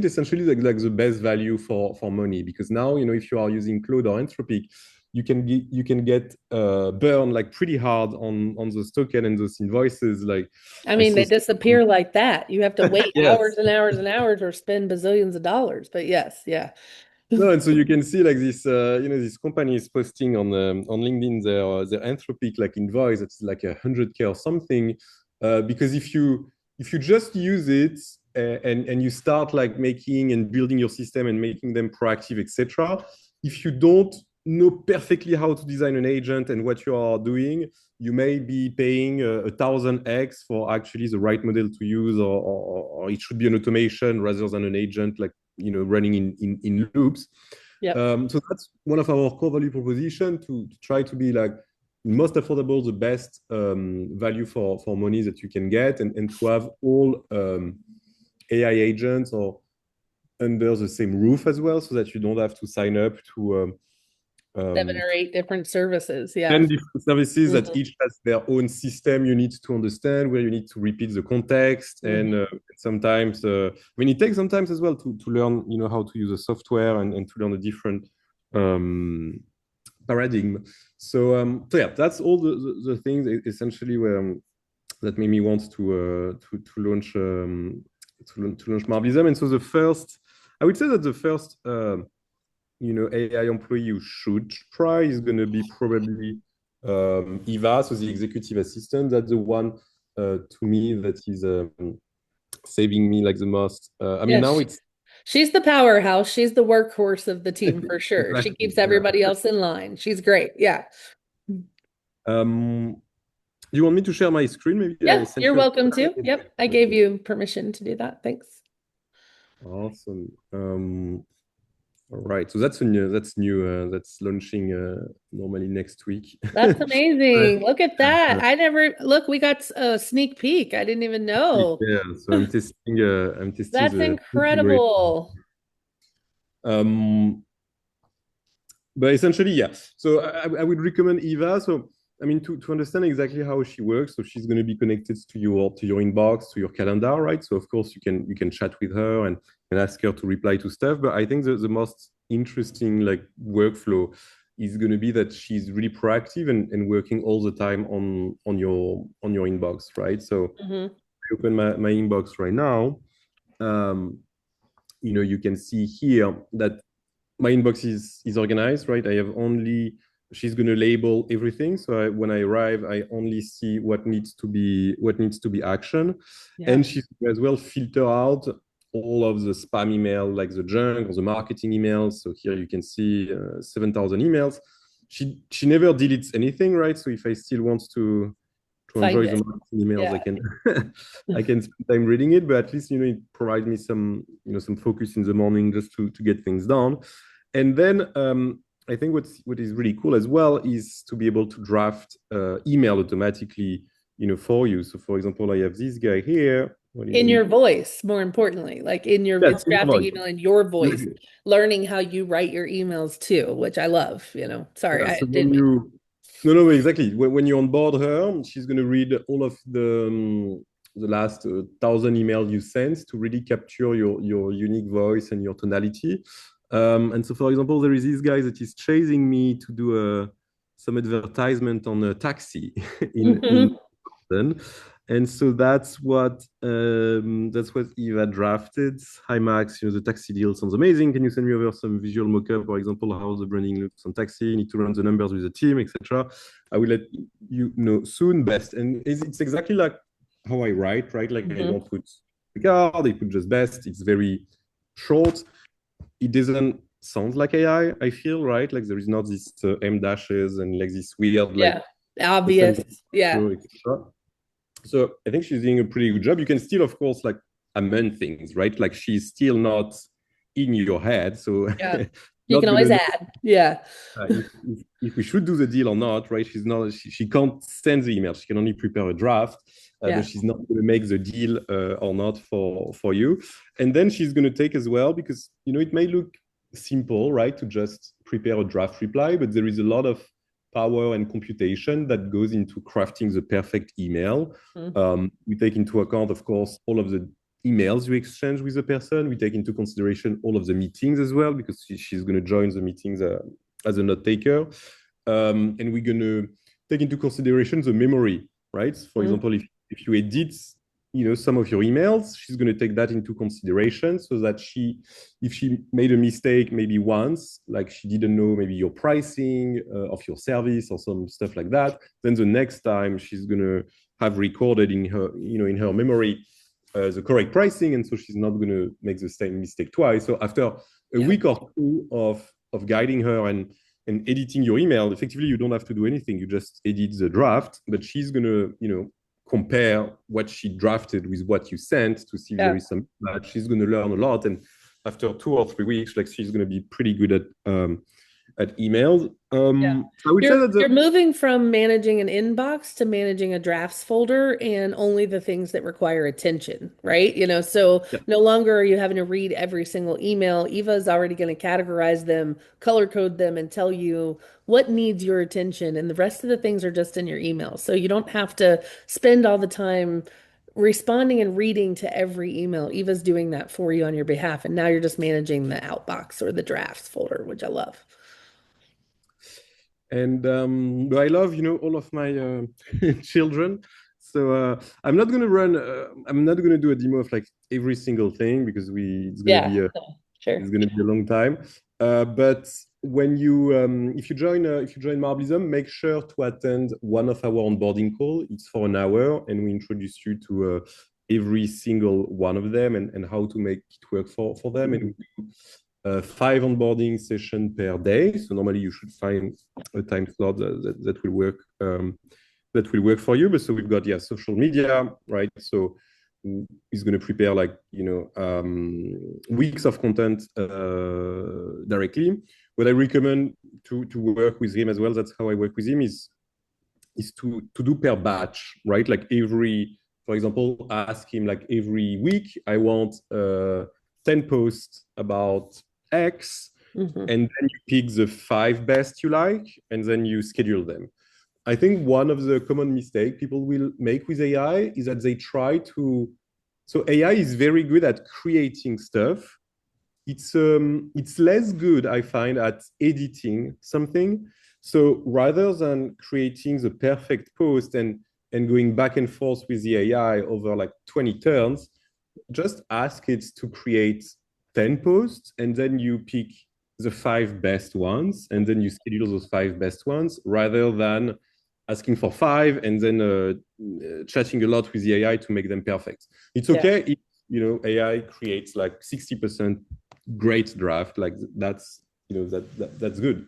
essentially like the best value for money. Because now, you know, if you are using Claude or Anthropic, you can get burned like pretty hard on those tokens and those invoices. Like, I mean, they disappear like that. You have to wait yes. hours and hours and hours or spend bazillions of dollars. But yes, yeah. No, and so you can see like this, you know, this company is posting on LinkedIn their Anthropic like invoice. It's like 100K or something, because if you just use it and you start like making and building your system and making them proactive, etc. If you don't know perfectly how to design an agent and what you are doing, you may be paying 1,000x for actually the right model to use, or it should be an automation rather than an agent, like, you know, running in loops. So that's one of our core value proposition, to try to be like most affordable, the best value for money that you can get, and to have all AI agents or under the same roof as well, so that you don't have to sign up to 7 or 8 different services. Yeah. 10 different services that each has their own system you need to understand, where you need to repeat the context. And sometimes, I mean, it takes sometimes as well to learn, you know, how to use the software and to learn a different paradigm. So yeah, that's all the things essentially where that made me want to launch Marblism. And so I would say that the first you know, AI employee you should try is going to be probably Eva, so the executive assistant. That's the one, to me, that is saving me like the most. I mean, now she's the powerhouse. She's the workhorse of the team for sure. Exactly, She keeps everybody else in line. She's great. Yeah. Do you want me to share my screen? Maybe. Yeah, you're welcome to. Yep, I gave you permission to do that. Thanks. Awesome. All right, so that's launching normally next week. That's amazing. Look at that. Look, we got a sneak peek. I didn't even know. Yeah, so I'm testing That's incredible. But essentially, yeah. So I would recommend Eva. So I mean, to understand exactly how she works, so she's going to be connected to your inbox, to your calendar, right? So of course you can chat with her and ask her to reply to stuff. But I think the most interesting like workflow is going to be that she's really proactive and working all the time on your inbox, right? So I open my inbox right now. You know, you can see here that my inbox is organized, right? I have only, she's going to label everything. So when I arrive, I only see what needs to be action. Yeah. And she's as well filter out all of the spam email, like the junk or the marketing emails. So here you can see 7,000 emails. She never deletes anything, right? So if I still want to enjoy the marketing emails, yeah. I can spend time reading it, but at least, you know, it provides me some focus in the morning just to get things done. And then I think what is really cool as well is to be able to draft email automatically, you know, for you. So for example, I have this guy here. In your voice, more importantly, like in your drafting email in your voice, learning how you write your emails too, which I love, you know. Sorry, yeah, so I didn't. No, exactly. When you onboard her, she's going to read all of the last 1,000 emails you sent to really capture your unique voice and your tonality. And so, for example, there is this guy that is chasing me to do some advertisement on a taxi in Boston. And so that's what Eva drafted. Hi Max, you know, the taxi deal sounds amazing. Can you send me over some visual mock-up, for example, how the branding looks on taxi? You need to run the numbers with the team, etc. I will let you know soon. Best. And it's exactly like how I write, right? Like I don't put the card, I put just best. It's very short. It doesn't sounds like AI, I feel, right? Like there is not this M dashes and like this weird, like Yeah. Obvious. Yeah. etc. So I think she's doing a pretty good job. You can still, of course, like amend things, right? Like she's still not in your head, so Yeah. You not can gonna always know add. Yeah. if we should do the deal or not, right? She can't send the email. She can only prepare a draft, Yeah. but she's not going to make the deal or not for you. And then she's going to take as well because it may look simple, right, to just prepare a draft reply, but there is a lot of power and computation that goes into crafting the perfect email. We take into account, of course, all of the emails you exchange with the person. We take into consideration all of the meetings as well because she's going to join the meetings as a note taker. And we're going to take into consideration the memory, right? For example, if you edit some of your emails, she's going to take that into consideration so that if she made a mistake maybe once, like she didn't know maybe your pricing of your service or some stuff like that, then the next time she's going to have recorded in her memory the correct pricing, and so she's not going to make the same mistake twice. So after a week or two of guiding her and editing your email, effectively you don't have to do anything. You just edit the draft, but she's going to compare what she drafted with what you sent to see if there is some match. She's going to learn a lot, and after 2 or 3 weeks, like she's going to be pretty good at emails. I would say that You're moving from managing an inbox to managing a drafts folder and only the things that require attention, right? So no longer are you having to read every single email. Eva is already going to categorize them, color code them, and tell you what needs your attention. And the rest of the things are just in your email. So you don't have to spend all the time responding and reading to every email. Eva's doing that for you on your behalf. And now you're just managing the outbox or the drafts folder, which I love. And I love, all of my children. So I'm not gonna do a demo of like every single thing because it's gonna be it's gonna be a long time. But when if you join Marblism, make sure to attend one of our onboarding call. It's for an hour, and we introduce you to every single one of them and how to make it work for them. And we do 5 onboarding sessions per day. So normally you should find a time slot that will work for you. But so we've got social media, right? So he's going to prepare like weeks of content directly. What I recommend to work with him as well, that's how I work with him, is to do per batch, right? Like for example, ask him like every week, I want 10 posts about X, and then you pick the 5 best you like, and then you schedule them. I think one of the common mistakes people will make with AI is that they try to. So AI is very good at creating stuff. It's less good, I find, at editing something. So rather than creating the perfect post and going back and forth with the AI over like 20 turns, just ask it to create 10 posts, and then you pick the 5 best ones, and then you schedule those 5 best ones, rather than asking for 5 and then chatting a lot with the AI to make them perfect. It's okay if AI creates like 60% great draft, like that's that's good.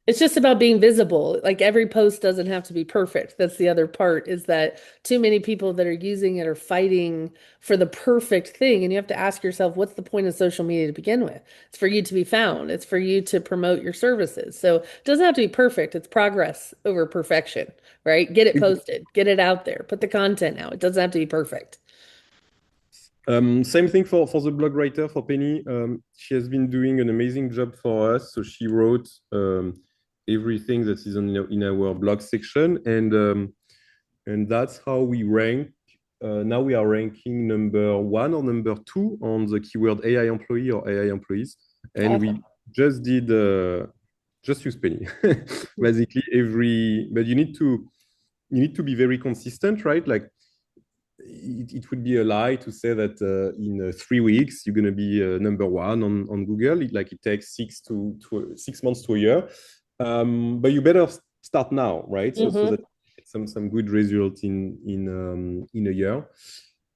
It's just about being visible. Like every post doesn't have to be perfect. That's the other part, is that too many people that are using it are fighting for the perfect thing. And you have to ask yourself, what's the point of social media to begin with? It's for you to be found. It's for you to promote your services. So it doesn't have to be perfect. It's progress over perfection, right? Get it posted, get it out there, put the content out. It doesn't have to be perfect. Same thing for the blog writer, for Penny. She has been doing an amazing job for us. So she wrote everything that is in our blog section, and that's how we rank. Now we are ranking number 1 or number 2 on the keyword AI employee or AI employees, and we just did just use Penny basically but you need to be very consistent, right? Like it would be a lie to say that in 3 weeks you're going to be number 1 on Google. It takes 6 months to a year, but you better start now, right? So that some good results in a year.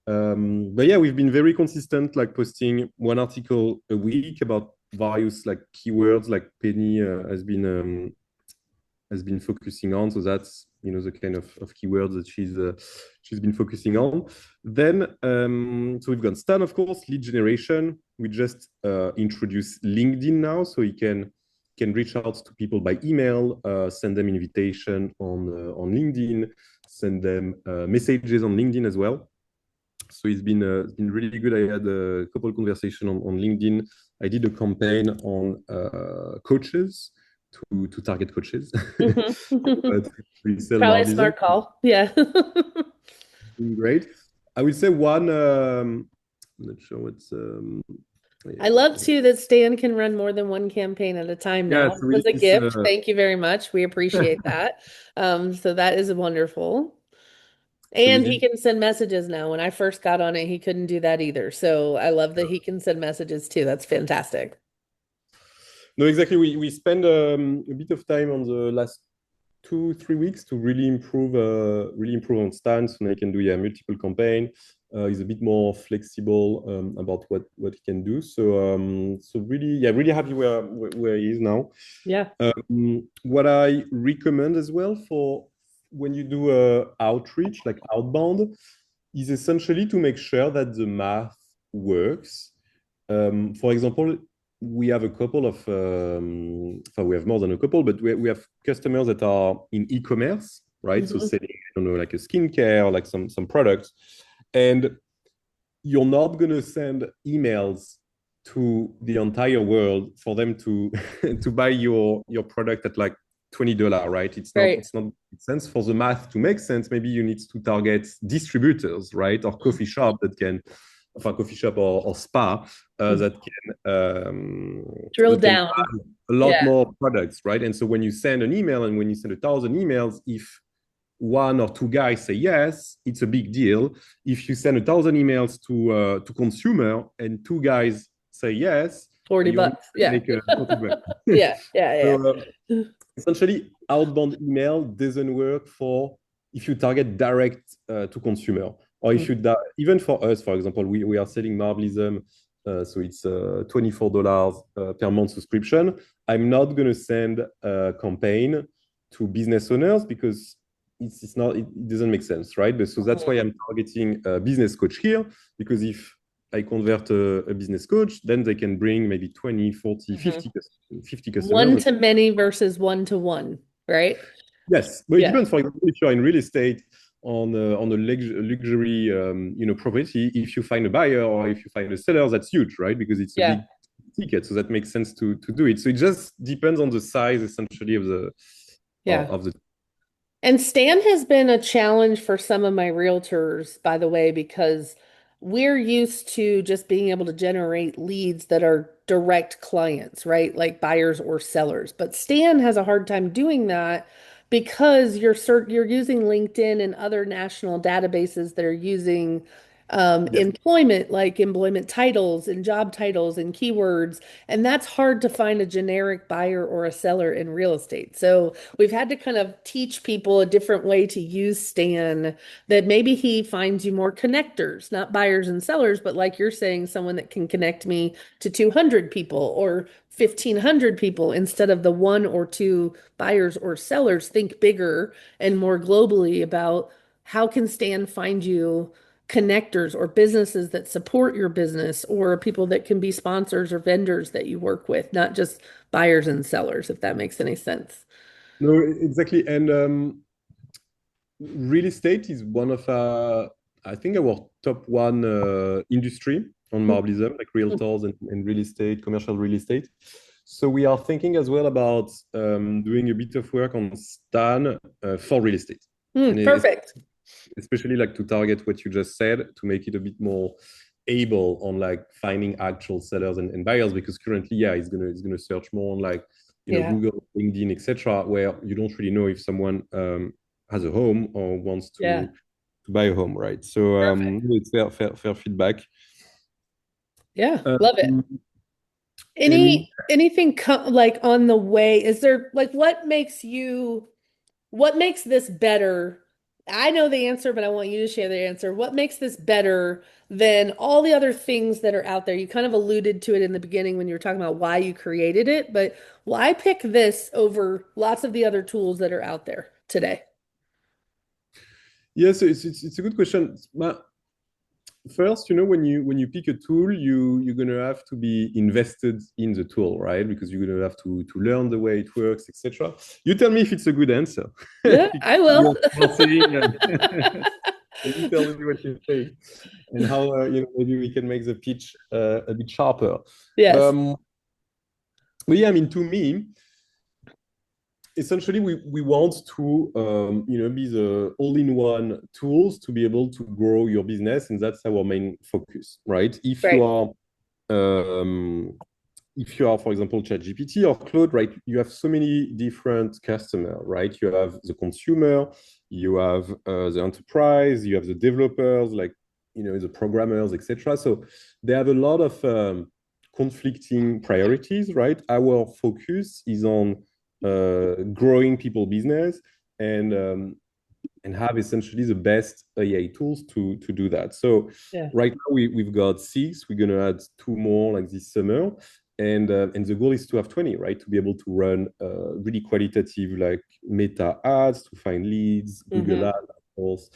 But we've been very consistent, like posting 1 article a week about various like keywords like Penny has been focusing on. So that's the kind of keywords that she's been focusing on. Then so we've got Stan, of course, lead generation. We just introduced LinkedIn now, so you can reach out to people by email, send them invitation on LinkedIn, send them messages on LinkedIn as well. So it's been really good. I had a couple of conversations on LinkedIn. I did a campaign on coaches to target coaches. Mhm. To resell Probably a Marblism. smart call. Yeah. Doing great. I would say one. I'm not sure what's. I love too that Stan can run more than one campaign at a time Yeah, now. it's It was a really gift. Thank you very much. We appreciate that. So that is wonderful. so we And he did. can send messages now. When I first got on it, he couldn't do that either. So I love that he can send messages too. That's fantastic. No, exactly. We spend a bit of time on the last 2 3 weeks to really improve on stance, and I can do multiple campaign. He's a bit more flexible about what he can do. So really happy where he is now. Yeah. What I recommend as well for when you do outreach like outbound is essentially to make sure that the math works. For example, we have a couple of, we have more than a couple, but we have customers that are in e-commerce, right? So Mhm. selling, I don't know, like a skincare, like some products, and you're not gonna send emails to the entire world for them to to buy your product at like $20, right? Right. It's not make sense for the math to make sense. Maybe you need to target distributors, right? Or coffee shop that can, coffee shop or spa Drill that can down. buy a lot Yeah. more products, right? And so when you send an email and when you send 1,000 emails, if one or two guys say yes, it's a big deal. If you send 1,000 emails to consumer and two guys say yes, 40 you only bucks. Yeah. make 40 bucks. Yeah. Yeah. So essentially, outbound email doesn't work for if you target direct to consumer, or if Yeah. you even for us, for example, we are selling Marblism, so it's $24 per month subscription. I'm not going to send a campaign to business owners because it's not, it doesn't make sense, right? But so that's why I'm targeting a business coach here, because if I convert a business coach, then they can bring maybe 20, 40, Mhm. 50 One customers. to many versus one to one, right? Yes, but it Yeah. depends. For example, if you're in real estate on a luxury property, if you find a buyer or if you find a seller, that's huge, right? Because it's a Yeah. big ticket, so that makes sense to do it. So it just depends on the size, essentially, Yeah. of the. And Stan has been a challenge for some of my realtors, by the way, because we're used to just being able to generate leads that are direct clients, right? Like buyers or sellers. But Stan has a hard time doing that because you're using LinkedIn and other national databases that are using Yes. employment, like employment titles and job titles and keywords. And that's hard to find a generic buyer or a seller in real estate. So we've had to kind of teach people a different way to use Stan, that maybe he finds you more connectors, not buyers and sellers, but like you're saying, someone that can connect me to 200 people or 1,500 people instead of the one or two buyers or sellers. Think bigger and more globally about how can Stan find you connectors or businesses that support your business or people that can be sponsors or vendors that you work with, not just buyers and sellers, if that makes any sense. No, exactly. And real estate is one of I think our top one industry on Marblism, like realtors and real estate, commercial real estate. So we are thinking as well about doing a bit of work on Stan for real estate. And Perfect. especially like to target what you just said, to make it a bit more able on like finding actual sellers and buyers, because currently, yeah, it's gonna search more on like Yeah. Google, LinkedIn, etc., where you don't really know if someone has a home or wants Yeah. to buy a home, right? So Perfect. it's fair feedback. Yeah. Love it. Um, and Anything like on the way? Is there like what makes this better I know the answer, but I want you to share the answer. What makes this better than all the other things that are out there? You kind of alluded to it in the beginning when you were talking about why you created it, but why pick this over lots of the other tools that are out there today? Yeah, so it's a good question. First, when you pick a tool, you're gonna have to be invested in the tool, right? Because you're gonna have to learn the way it works, etc. You tell me if it's a good answer. Yeah, I will. You're saying, and you tell me what you think and how maybe we can make the pitch a bit sharper. Yes. Um, but yeah, I mean, to me, essentially we want to be the all-in-one tools to be able to grow your business, and that's our main focus, right? Right. If you are, for example, ChatGPT or Claude, right, you have so many different customers, right? You have the consumer, you have the enterprise, you have the developers, like the programmers, etc. So they have a lot of conflicting priorities, right? Our focus is on growing people business and have essentially the best AI tools to do that. So Yeah. right now we've got 6. We're gonna add 2 more like this summer, and the goal is to have 20, right? To be able to run really qualitative like meta ads to find leads, Google Ads, of course,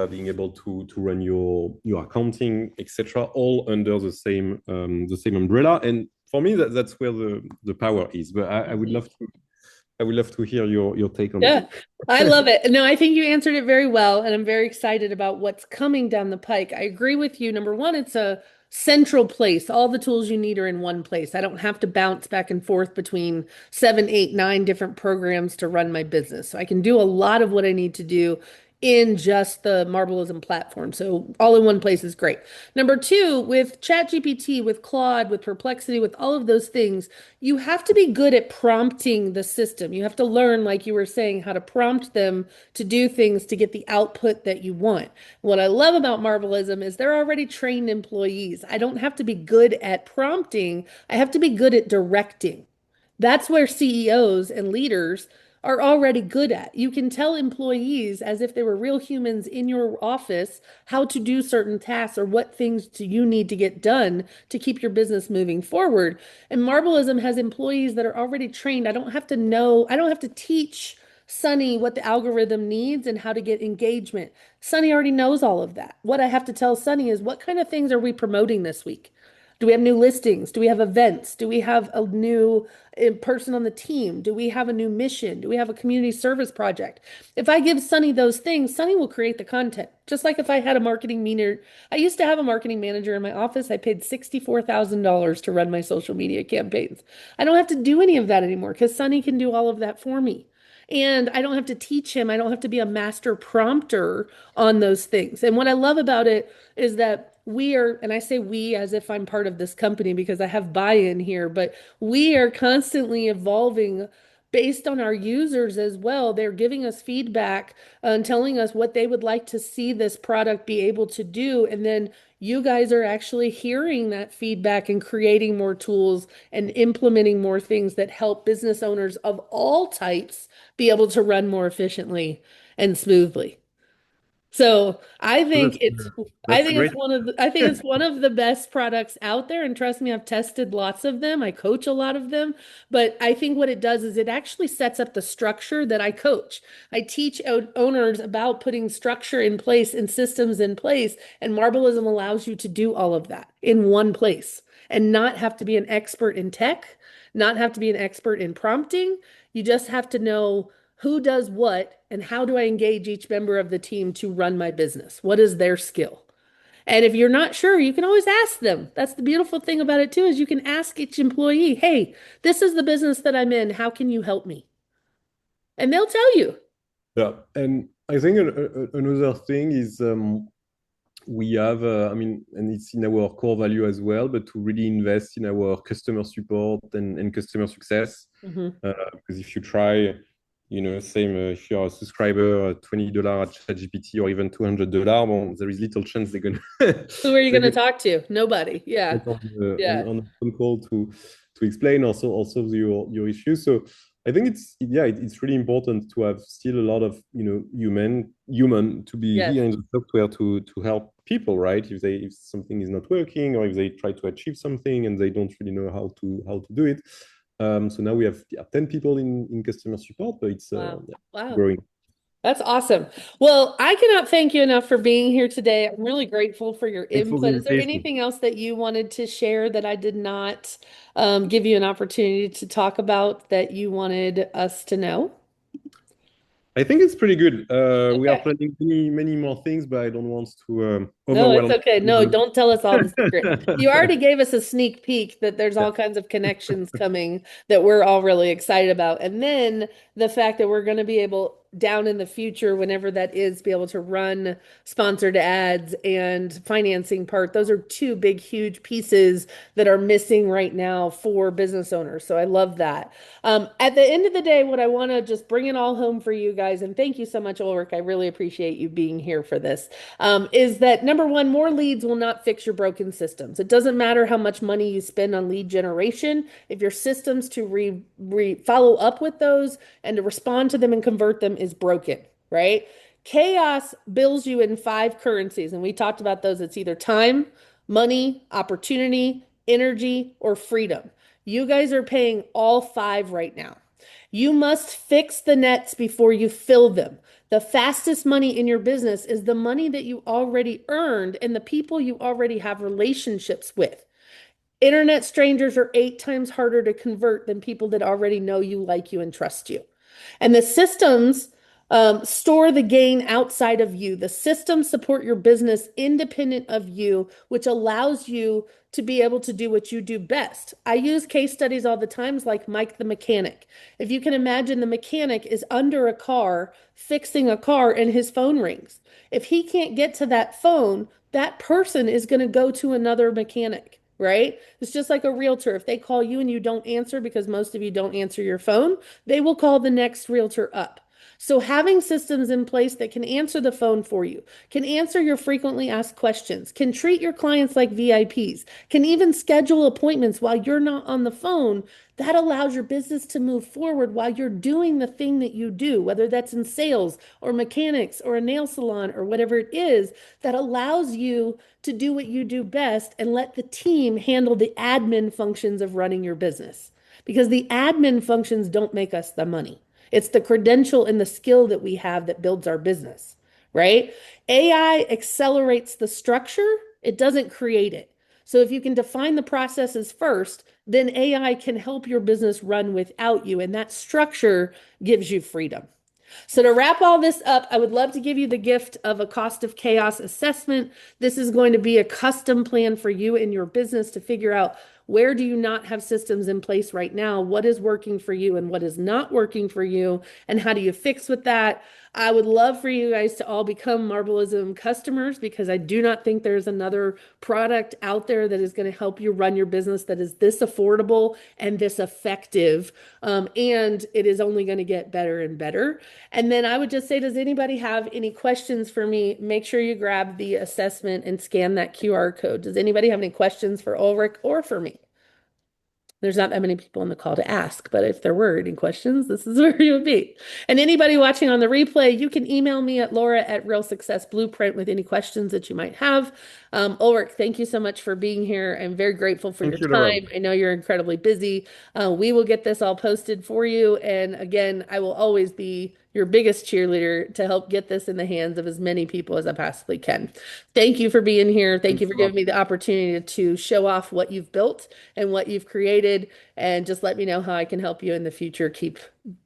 being able to run your accounting, etc., all under the same umbrella. And for me, that's where the power is. But I would love to hear your take on Yeah, it. I love it. No, I think you answered it very well, and I'm very excited about what's coming down the pike. I agree with you. Number one, it's a central place. All the tools you need are in one place. I don't have to bounce back and forth between 7, 8, 9 different programs to run my business. So I can do a lot of what I need to do in just the Marblism platform. So all in one place is great. Number two, with ChatGPT, with Claude, with Perplexity, with all of those things, you have to be good at prompting the system. You have to learn, like you were saying, how to prompt them to do things to get the output that you want. What I love about Marblism is they're already trained employees. I don't have to be good at prompting, I have to be good at directing. That's where CEOs and leaders are already good at. You can tell employees as if they were real humans in your office how to do certain tasks or what things do you need to get done to keep your business moving forward. And Marblism has employees that are already trained. I don't have to teach Sunny what the algorithm needs and how to get engagement. Sunny already knows all of that. What I have to tell Sunny is what kind of things are we promoting this week? Do we have new listings? Do we have events? Do we have a new person on the team? Do we have a new mission? Do we have a community service project? If I give Sunny those things, Sunny will create the content. Just like if I had a marketing manager, I used to have a marketing manager in my office. I paid $64,000 to run my social media campaigns. I don't have to do any of that anymore because Sunny can do all of that for me. And I don't have to teach him. I don't have to be a master prompter on those things. And what I love about it is that we are, and I say we as if I'm part of this company because I have buy-in here, but we are constantly evolving based on our users as well. They're giving us feedback and telling us what they would like to see this product be able to do. And then you guys are actually hearing that feedback and creating more tools and implementing more things that help business owners of all types be able to run more efficiently and smoothly. So That's I that's a think great. it's one of the best products out there. And trust me, I've tested lots of them. I coach a lot of them. But I think what it does is it actually sets up the structure that I coach. I teach owners about putting structure in place and systems in place. And Marblism allows you to do all of that in one place and not have to be an expert in tech, not have to be an expert in prompting. You just have to know who does what and how do I engage each member of the team to run my business? What is their skill? And if you're not sure, you can always ask them. That's the beautiful thing about it too, is you can ask each employee, "Hey, this is the business that I'm in. How can you help me?" And they'll tell you. Yeah, and I think another thing is we have, I mean, and it's in our core value as well, but to really invest in our customer support and customer success. Mhm. Because if you try, same if you're a subscriber, $20 at ChatGPT or even $200, well, there is little chance they're gonna Who are you they're going to gonna talk to? Nobody. Yeah. get on Yeah. on a phone call to explain also solve your issue. So I think it's really important to have still a lot of human to be Yes. here in the software to help people, right? If something is not working or if they try to achieve something and they don't really know how to do it. So now we have 10 people in customer support, but it's Wow. Wow. growing. That's awesome. Well, I cannot thank you enough for being here today. I'm really grateful for your Thanks for the input. Is there invitation. anything else that you wanted to share that I did not give you an opportunity to talk about that you wanted us to know? I think it's pretty good. We are Okay. planning many more things, but I don't want to No, it's overwhelm okay. No, people. don't tell us all the secret. You already gave us a sneak peek that there's all kinds of connections coming that we're all really excited about. And then the fact that we're going to be able down in the future, whenever that is, be able to run sponsored ads and financing part. Those are two big, huge pieces that are missing right now for business owners. So I love that. At the end of the day, what I want to just bring it all home for you guys, and thank you so much, Ulrich. I really appreciate you being here for this. Is that number one, more leads will not fix your broken systems. It doesn't matter how much money you spend on lead generation. If your systems to follow up with those and to respond to them and convert them is broken, right? Chaos bills you in five currencies, and we talked about those. It's either time, money, opportunity, energy, or freedom. You guys are paying all five right now. You must fix the nets before you fill them. The fastest money in your business is the money that you already earned and the people you already have relationships with. Internet strangers are 8 times harder to convert than people that already know you, like you, and trust you. And the systems store the gain outside of you. The systems support your business independent of you, which allows you to be able to do what you do best. I use case studies all the times like Mike the mechanic. If you can imagine, the mechanic is under a car fixing a car and his phone rings. If he can't get to that phone, that person is going to go to another mechanic, right? It's just like a realtor. If they call you and you don't answer because most of you don't answer your phone, they will call the next realtor up. So having systems in place that can answer the phone for you, can answer your frequently asked questions, can treat your clients like VIPs, can even schedule appointments while you're not on the phone, that allows your business to move forward while you're doing the thing that you do, whether that's in sales or mechanics or a nail salon or whatever it is, that allows you to do what you do best and let the team handle the admin functions of running your business. Because the admin functions don't make us the money. It's the credential and the skill that we have that builds our business, right? AI accelerates the structure, it doesn't create it. So if you can define the processes first, then AI can help your business run without you, and that structure gives you freedom. So to wrap all this up, I would love to give you the gift of a cost of chaos assessment. This is going to be a custom plan for you and your business to figure out where do you not have systems in place right now? What is working for you and what is not working for you? And how do you fix with that? I would love for you guys to all become Marblism customers because I do not think there's another product out there that is going to help you run your business that is this affordable and this effective. And it is only going to get better and better. And then I would just say, does anybody have any questions for me? Make sure you grab the assessment and scan that QR code. Does anybody have any questions for Ulrich or for me? There's not that many people on the call to ask, but if there were any questions, this is where you would be. And anybody watching on the replay, you can email me at Laura@Real Success Blueprint with any questions that you might have. Ulrich, thank you so much for being here. I'm very grateful for your Thank you, Laura. time. I know you're incredibly busy. We will get this all posted for you. And again, I will always be your biggest cheerleader to help get this in the hands of as many people as I possibly can. Thank you for being here. Thank you Thanks for a lot. giving me the opportunity to show off what you've built and what you've created. And just let me know how I can help you in the future. Keep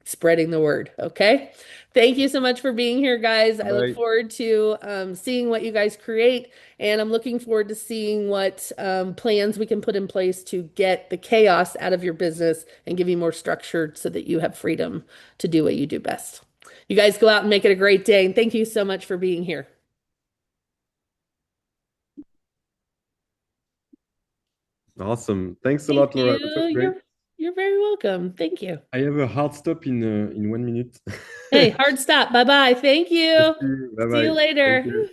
spreading the word. Okay. Thank you so much for being here, guys. I look Bye. forward to seeing what you guys create. And I'm looking forward to seeing what plans we can put in place to get the chaos out of your business and give you more structure so that you have freedom to do what you do best. You guys go out and make it a great day. And thank you so much for being here. Awesome. Thanks a Thank lot, Laura. you. That was great. You're very welcome. Thank you. I have a hard stop in 1 minute. Hey, hard stop. Bye-bye. Thank you. See you. See you Bye-bye. Thank later. you.